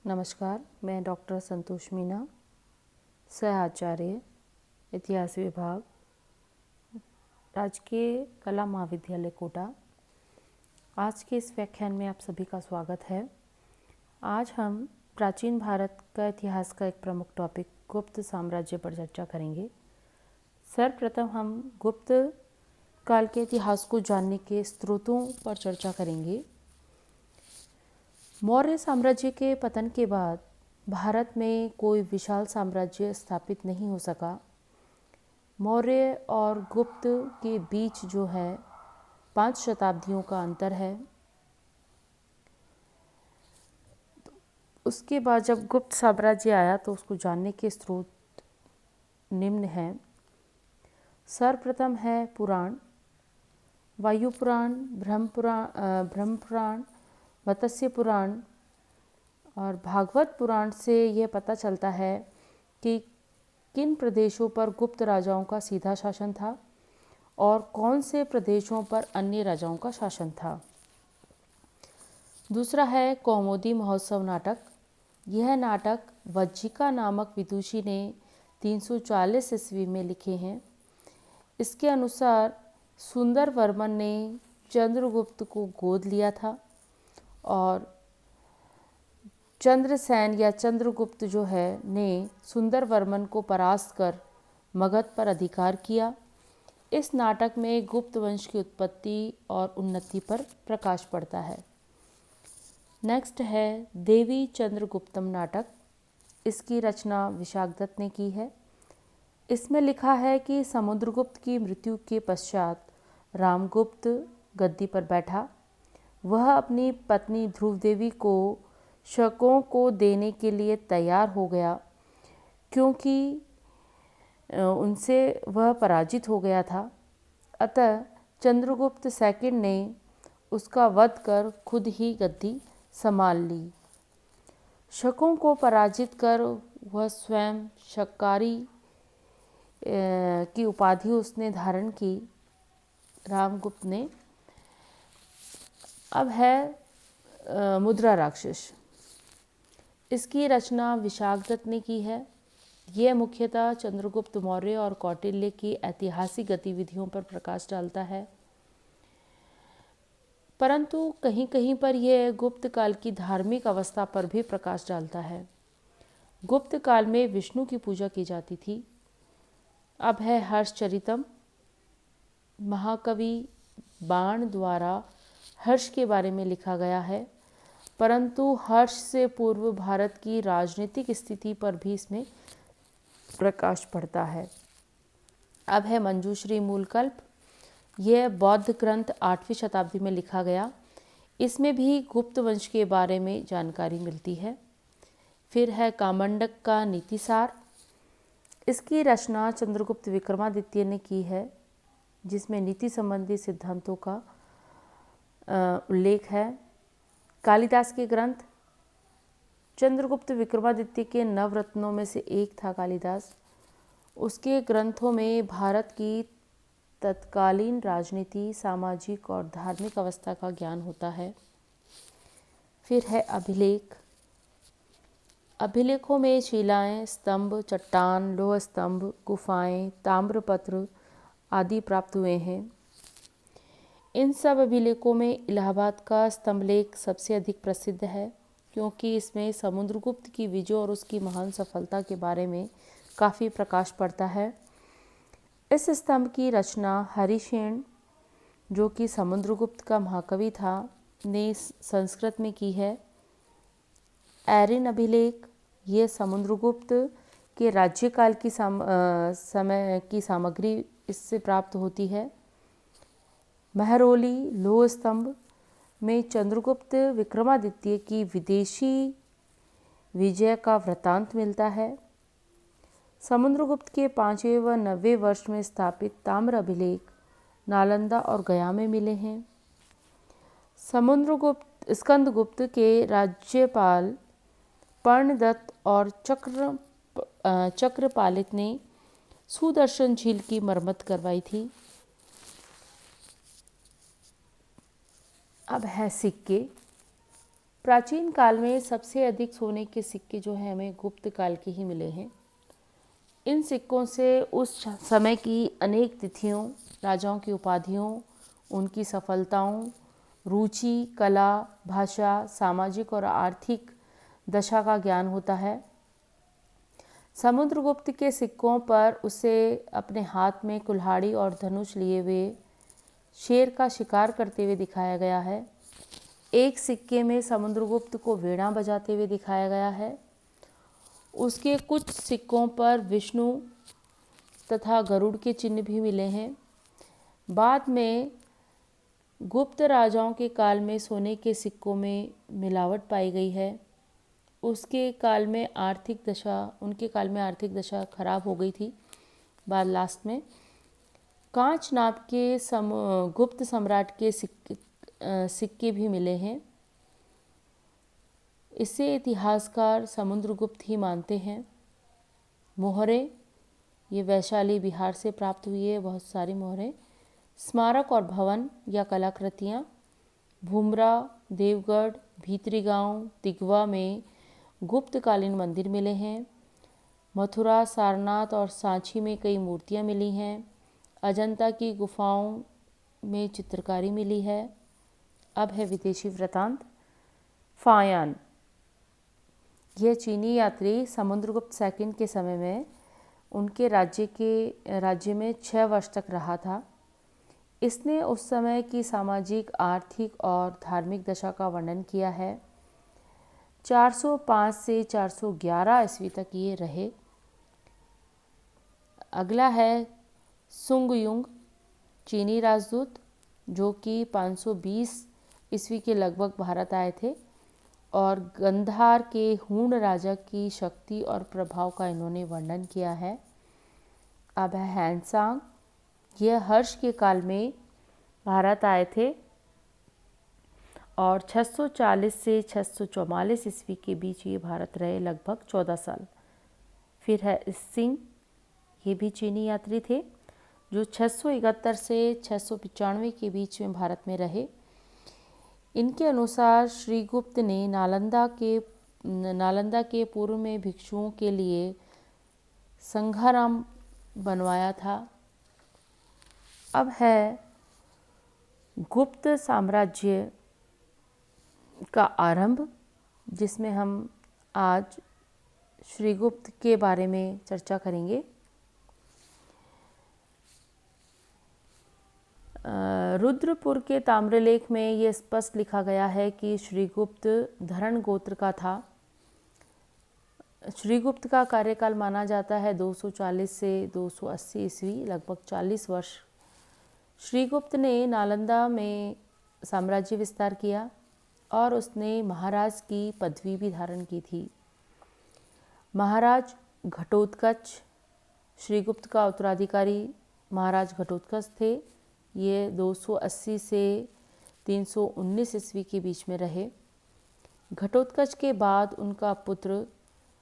नमस्कार, मैं डॉक्टर संतोष मीना, सह आचार्य इतिहास विभाग, राजकीय कला महाविद्यालय कोटा। आज के इस व्याख्यान में आप सभी का स्वागत है। आज हम प्राचीन भारत का इतिहास का एक प्रमुख टॉपिक गुप्त साम्राज्य पर चर्चा करेंगे। सर्वप्रथम हम गुप्त काल के इतिहास को जानने के स्रोतों पर चर्चा करेंगे। मौर्य साम्राज्य के पतन के बाद भारत में कोई विशाल साम्राज्य स्थापित नहीं हो सका। मौर्य और गुप्त के बीच जो है 5 शताब्दियों का अंतर है। उसके बाद जब गुप्त साम्राज्य आया तो उसको जानने के स्रोत निम्न हैं। सर्वप्रथम है पुराण, वायु पुराण, ब्रह्म पुराण, मत्स्य पुराण और भागवत पुराण से यह पता चलता है कि किन प्रदेशों पर गुप्त राजाओं का सीधा शासन था और कौन से प्रदेशों पर अन्य राजाओं का शासन था। दूसरा है कौमुदी महोत्सव नाटक। यह नाटक वज्जिका नामक विदुषी ने 340 ईस्वी में लिखे हैं। इसके अनुसार सुंदर वर्मन ने चंद्रगुप्त को गोद लिया था और चंद्रसेन या चंद्रगुप्त जो है ने सुंदर वर्मन को परास्त कर मगध पर अधिकार किया। इस नाटक में गुप्त वंश की उत्पत्ति और उन्नति पर प्रकाश पड़ता है। नेक्स्ट है देवी चंद्रगुप्तम नाटक। इसकी रचना विशाखदत्त ने की है। इसमें लिखा है कि समुद्रगुप्त की मृत्यु के पश्चात रामगुप्त गद्दी पर बैठा। वह अपनी पत्नी ध्रुव देवी को शकों को देने के लिए तैयार हो गया, क्योंकि उनसे वह पराजित हो गया था। अतः चंद्रगुप्त सेकंड ने उसका वध कर खुद ही गद्दी संभाल ली। शकों को पराजित कर वह स्वयं शक्कारी की उपाधि उसने धारण की, रामगुप्त ने। अब है मुद्रा राक्षस। इसकी रचना विशाखदत्त ने की है। यह मुख्यतः चंद्रगुप्त मौर्य और कौटिल्य की ऐतिहासिक गतिविधियों पर प्रकाश डालता है, परंतु कहीं कहीं पर यह गुप्त काल की धार्मिक अवस्था पर भी प्रकाश डालता है। गुप्त काल में विष्णु की पूजा की जाती थी। अब है हर्षचरितम। महाकवि बाण द्वारा हर्ष के बारे में लिखा गया है, परंतु हर्ष से पूर्व भारत की राजनीतिक स्थिति पर भी इसमें प्रकाश पड़ता है। अब है मंजूश्री मूलकल्प। यह बौद्ध ग्रंथ 8वीं शताब्दी में लिखा गया। इसमें भी गुप्त वंश के बारे में जानकारी मिलती है। फिर है कामंडक का नीतिसार। इसकी रचना चंद्रगुप्त विक्रमादित्य ने की है, जिसमें नीति संबंधी सिद्धांतों का उल्लेख है। कालिदास के ग्रंथ। चंद्रगुप्त विक्रमादित्य के नवरत्नों में से एक था कालिदास। उसके ग्रंथों में भारत की तत्कालीन राजनीति, सामाजिक और धार्मिक अवस्था का ज्ञान होता है। फिर है अभिलेख। अभिलेखों में शिलाएं, स्तंभ, चट्टान, लोह स्तंभ, गुफाएं, ताम्रपत्र आदि प्राप्त हुए हैं। इन सब अभिलेखों में इलाहाबाद का स्तंभलेख सबसे अधिक प्रसिद्ध है, क्योंकि इसमें समुद्रगुप्त की विजय और उसकी महान सफलता के बारे में काफ़ी प्रकाश पड़ता है। इस स्तंभ की रचना हरिसेन, जो कि समुद्रगुप्त का महाकवि था, ने संस्कृत में की है। एरिन अभिलेख, ये समुद्रगुप्त के राज्यकाल की समय की सामग्री इससे प्राप्त होती है। महरौली लोह स्तंभ में चंद्रगुप्त विक्रमादित्य की विदेशी विजय का वृत्तांत मिलता है। समुद्रगुप्त के 5वें व 9वें वर्ष में स्थापित ताम्र अभिलेख नालंदा और गया में मिले हैं। स्कंदगुप्त के राज्यपाल पर्णदत्त और चक्रपालित ने सुदर्शन झील की मरम्मत करवाई थी। अब है सिक्के। प्राचीन काल में सबसे अधिक सोने के सिक्के जो हैं हमें गुप्त काल के ही मिले हैं। इन सिक्कों से उस समय की अनेक तिथियों, राजाओं की उपाधियों, उनकी सफलताओं, रुचि, कला, भाषा, सामाजिक और आर्थिक दशा का ज्ञान होता है। समुद्रगुप्त के सिक्कों पर उसे अपने हाथ में कुल्हाड़ी और धनुष लिए हुए शेर का शिकार करते हुए दिखाया गया है। एक सिक्के में समुद्रगुप्त को वीणा बजाते हुए दिखाया गया है। उसके कुछ सिक्कों पर विष्णु तथा गरुड़ के चिन्ह भी मिले हैं। बाद में गुप्त राजाओं के काल में सोने के सिक्कों में मिलावट पाई गई है। उनके काल में आर्थिक दशा खराब हो गई थी। बाद लास्ट में कांच नाप के गुप्त सम्राट के सिक्के भी मिले हैं। इसे इतिहासकार समुद्रगुप्त ही मानते हैं। मोहरें, ये वैशाली बिहार से प्राप्त हुई है, बहुत सारी मोहरें। स्मारक और भवन या कलाकृतियाँ, भूमरा, देवगढ़, भीतरी गांव, तिगवा में गुप्तकालीन मंदिर मिले हैं। मथुरा, सारनाथ और सांची में कई मूर्तियाँ मिली हैं। अजंता की गुफाओं में चित्रकारी मिली है। अब है विदेशी वृत्तांत। फायान, यह चीनी यात्री समुद्रगुप्त सेकंड के समय में उनके राज्य में 6 वर्ष तक रहा था। इसने उस समय की सामाजिक, आर्थिक और धार्मिक दशा का वर्णन किया है। 405 से 411 ईस्वी तक ये रहे। अगला है सुंगयुंग, चीनी राजदूत, जो कि 520 ईस्वी के लगभग भारत आए थे और गंधार के हूण राजा की शक्ति और प्रभाव का इन्होंने वर्णन किया है। अब है हैंसांग, यह हर्ष के काल में भारत आए थे और 640 से 644 ईस्वी के बीच ये भारत रहे, लगभग 14 साल। फिर है सिंह, ये भी चीनी यात्री थे जो 671 से 695 के बीच में भारत में रहे। इनके अनुसार श्रीगुप्त ने नालंदा के पूर्व में भिक्षुओं के लिए संघाराम बनवाया था। अब है गुप्त साम्राज्य का आरंभ, जिसमें हम आज श्रीगुप्त के बारे में चर्चा करेंगे। रुद्रपुर के ताम्रलेख में ये स्पष्ट लिखा गया है कि श्रीगुप्त धरण गोत्र का था। श्रीगुप्त का कार्यकाल माना जाता है 240 से 280 ईस्वी, लगभग 40 वर्ष। श्रीगुप्त ने नालंदा में साम्राज्य विस्तार किया और उसने महाराज की पदवी भी धारण की थी। महाराज घटोत्कच, श्रीगुप्त का उत्तराधिकारी महाराज घटोत्कच थे। ये 280 से 319 ईस्वी के बीच में रहे। घटोत्कच के बाद उनका पुत्र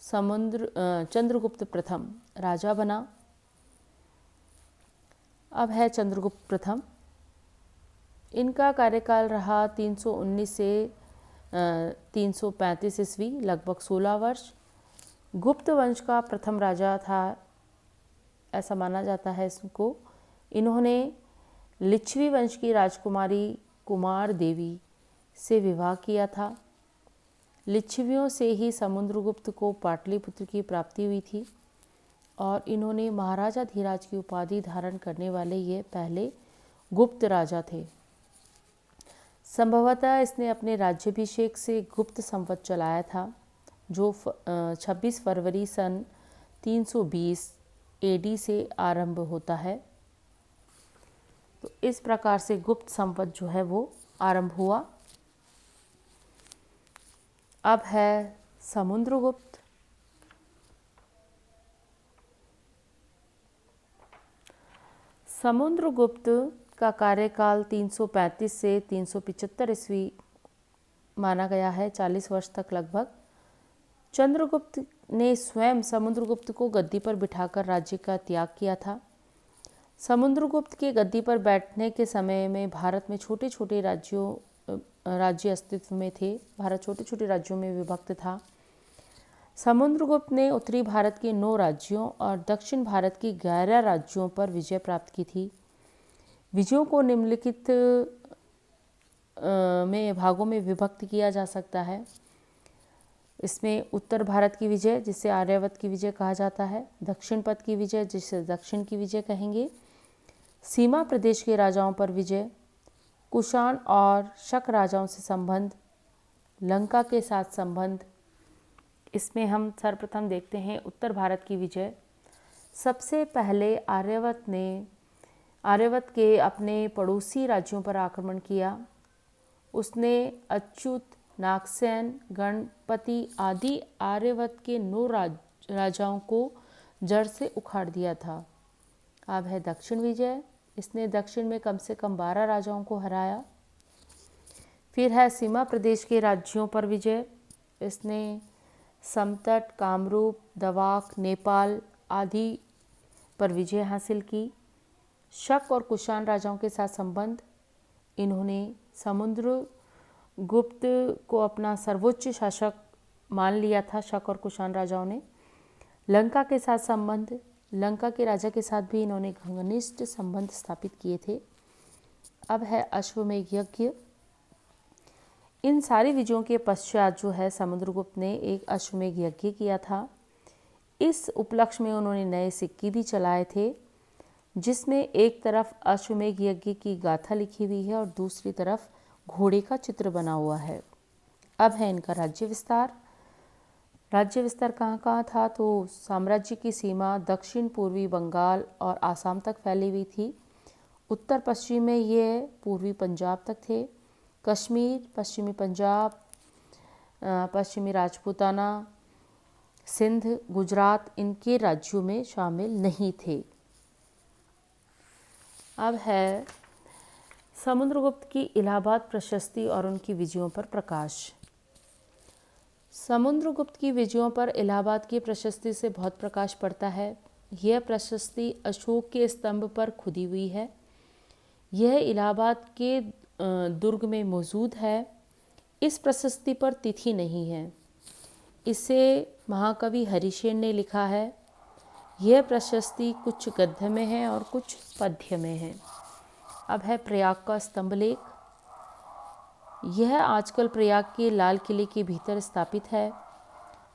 चंद्रगुप्त प्रथम राजा बना। अब है चंद्रगुप्त प्रथम, इनका कार्यकाल रहा 319 से 335 ईस्वी, लगभग 16 वर्ष। गुप्त वंश का प्रथम राजा था, ऐसा माना जाता है इसको। इन्होंने लिच्छवी वंश की राजकुमारी कुमार देवी से विवाह किया था। लिच्छवियों से ही समुद्रगुप्त को पाटलिपुत्र की प्राप्ति हुई थी और इन्होंने महाराजा धीराज की उपाधि धारण करने वाले ये पहले गुप्त राजा थे। संभवतः इसने अपने राज्याभिषेक से गुप्त संवत चलाया था, जो 26 फरवरी सन 320 AD से आरंभ होता है। तो इस प्रकार से गुप्त संवत जो है वो आरंभ हुआ। अब है समुद्रगुप्त। समुद्रगुप्त का कार्यकाल 335 से 375 ईस्वी माना गया है, 40 वर्ष तक लगभग। चंद्रगुप्त ने स्वयं समुद्रगुप्त को गद्दी पर बिठाकर राज्य का त्याग किया था। समुद्रगुप्त के गद्दी पर बैठने के समय में भारत में छोटे छोटे राज्यों राज्य अस्तित्व में थे। भारत छोटे छोटे राज्यों में विभक्त था। समुद्रगुप्त ने उत्तरी भारत के 9 राज्यों और दक्षिण भारत के 11 राज्यों पर विजय प्राप्त की थी। विजयों को निम्नलिखित में भागों में विभक्त किया जा सकता है। इसमें उत्तर भारत की विजय, जिसे आर्यावर्त की विजय कहा जाता है, दक्षिण पथ की विजय, जिसे दक्षिण की विजय कहेंगे, सीमा प्रदेश के राजाओं पर विजय, कुषाण और शक राजाओं से संबंध, लंका के साथ संबंध। इसमें हम सर्वप्रथम देखते हैं उत्तर भारत की विजय। सबसे पहले आर्यावर्त के अपने पड़ोसी राज्यों पर आक्रमण किया। उसने अच्युत, नागसेन, गणपति आदि आर्यावर्त के 9 राजाओं को जड़ से उखाड़ दिया था। अब है दक्षिण विजय। इसने दक्षिण में कम से कम 12 राजाओं को हराया। फिर है सीमा प्रदेश के राज्यों पर विजय। इसने समतट, कामरूप, दवाक, नेपाल आदि पर विजय हासिल की। शक और कुषाण राजाओं के साथ संबंध। इन्होंने समुद्रगुप्त को अपना सर्वोच्च शासक मान लिया था, शक और कुषाण राजाओं ने। लंका के साथ संबंध। लंका के राजा के साथ भी इन्होंने घनिष्ठ संबंध स्थापित किए थे। अब है अश्वमेध यज्ञ। इन सारी विजयों के पश्चात जो है समुद्रगुप्त ने एक अश्वमेध यज्ञ किया था। इस उपलक्ष्य में उन्होंने नए सिक्के भी चलाए थे, जिसमें एक तरफ अश्वमेध यज्ञ की गाथा लिखी हुई है और दूसरी तरफ घोड़े का चित्र बना हुआ है। अब है इनका राज्य विस्तार। राज्य विस्तार कहाँ कहाँ था, तो साम्राज्य की सीमा दक्षिण पूर्वी बंगाल और आसाम तक फैली हुई थी। उत्तर पश्चिम में ये पूर्वी पंजाब तक थे। कश्मीर, पश्चिमी पंजाब, पश्चिमी राजपूताना, सिंध, गुजरात इनके राज्यों में शामिल नहीं थे। अब है समुद्रगुप्त की इलाहाबाद प्रशस्ति और उनकी विजयों पर प्रकाश। समुद्रगुप्त की विजयों पर इलाहाबाद की प्रशस्ति से बहुत प्रकाश पड़ता है। यह प्रशस्ति अशोक के स्तंभ पर खुदी हुई है। यह इलाहाबाद के दुर्ग में मौजूद है। इस प्रशस्ति पर तिथि नहीं है। इसे महाकवि हरिसेन ने लिखा है। यह प्रशस्ति कुछ गद्य में है और कुछ पद्य में है। अब है प्रयाग का स्तंभलेख। यह आजकल प्रयाग के लाल किले के भीतर स्थापित है।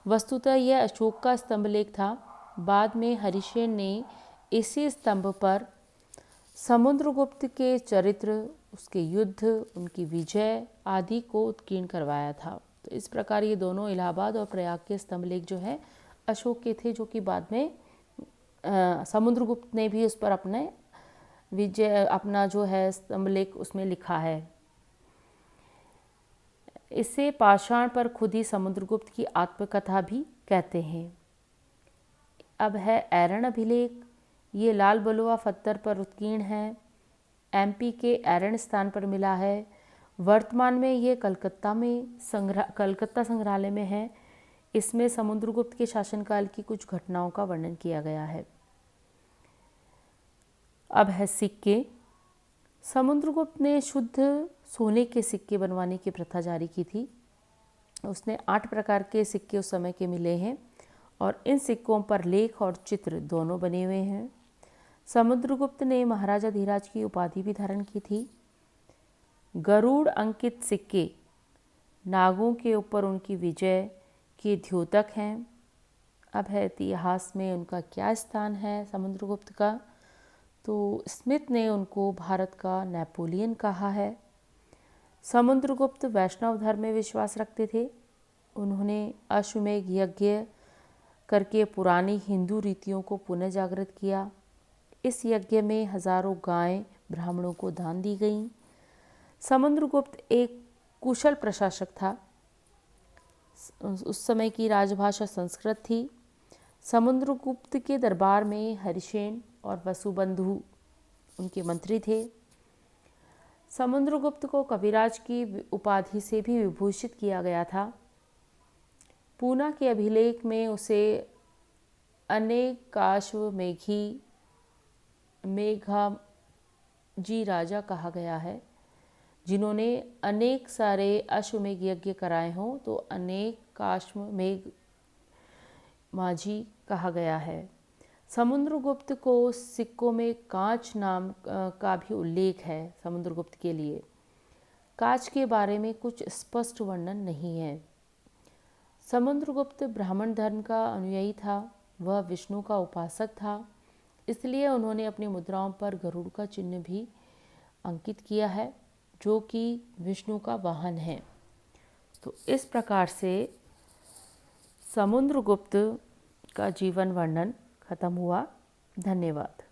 वस्तुतः यह अशोक का स्तंभलेख था। बाद में हरिसेन ने इसी स्तंभ पर समुद्रगुप्त के चरित्र, उसके युद्ध, उनकी विजय आदि को उत्कीर्ण करवाया था। तो इस प्रकार ये दोनों इलाहाबाद और प्रयाग के स्तंभलेख जो है अशोक के थे, जो कि बाद में समुद्रगुप्त ने भी उस पर अपना जो है स्तंभलेख उसमें लिखा है। इसे पाषाण पर खुदी समुद्रगुप्त की आत्मकथा भी कहते हैं। अब है ऐरण अभिलेख। ये लाल बलुआ पत्थर पर उत्कीर्ण है। एमपी के ऐरण स्थान पर मिला है। वर्तमान में ये कलकत्ता संग्रहालय में है। इसमें समुद्रगुप्त के शासनकाल की कुछ घटनाओं का वर्णन किया गया है। अब है सिक्के। समुद्रगुप्त ने शुद्ध सोने के सिक्के बनवाने की प्रथा जारी की थी। उसने 8 प्रकार के सिक्के उस समय के मिले हैं और इन सिक्कों पर लेख और चित्र दोनों बने हुए हैं। समुद्रगुप्त ने महाराजा धीराज की उपाधि भी धारण की थी। गरुड़ अंकित सिक्के नागों के ऊपर उनकी विजय के द्योतक हैं। अब है इतिहास में उनका क्या स्थान है समुद्रगुप्त का, तो स्मिथ ने उनको भारत का नेपोलियन कहा है। समुद्रगुप्त वैष्णव धर्म में विश्वास रखते थे। उन्होंने अश्वमेध यज्ञ करके पुरानी हिंदू रीतियों को पुनः जागृत किया। इस यज्ञ में हजारों गायें ब्राह्मणों को दान दी गईं। समुद्रगुप्त एक कुशल प्रशासक था। उस समय की राजभाषा संस्कृत थी। समुद्रगुप्त के दरबार में हरिसेन और वसुबंधु उनके मंत्री थे। समुद्रगुप्त को कविराज की उपाधि से भी विभूषित किया गया था। पूना के अभिलेख में उसे मेघाजी राजा कहा गया है। जिन्होंने अनेक सारे अश्वमेघ यज्ञ कराए हों, तो अनेक काश्मेघ माझी कहा गया है। समुद्रगुप्त को सिक्कों में कांच नाम का भी उल्लेख है। समुद्रगुप्त के लिए कांच के बारे में कुछ स्पष्ट वर्णन नहीं है। समुद्रगुप्त ब्राह्मण धर्म का अनुयायी था। वह विष्णु का उपासक था, इसलिए उन्होंने अपनी मुद्राओं पर गरुड़ का चिन्ह भी अंकित किया है, जो कि विष्णु का वाहन है। तो इस प्रकार से समुद्रगुप्त का जीवन वर्णन खत्म हुआ। धन्यवाद।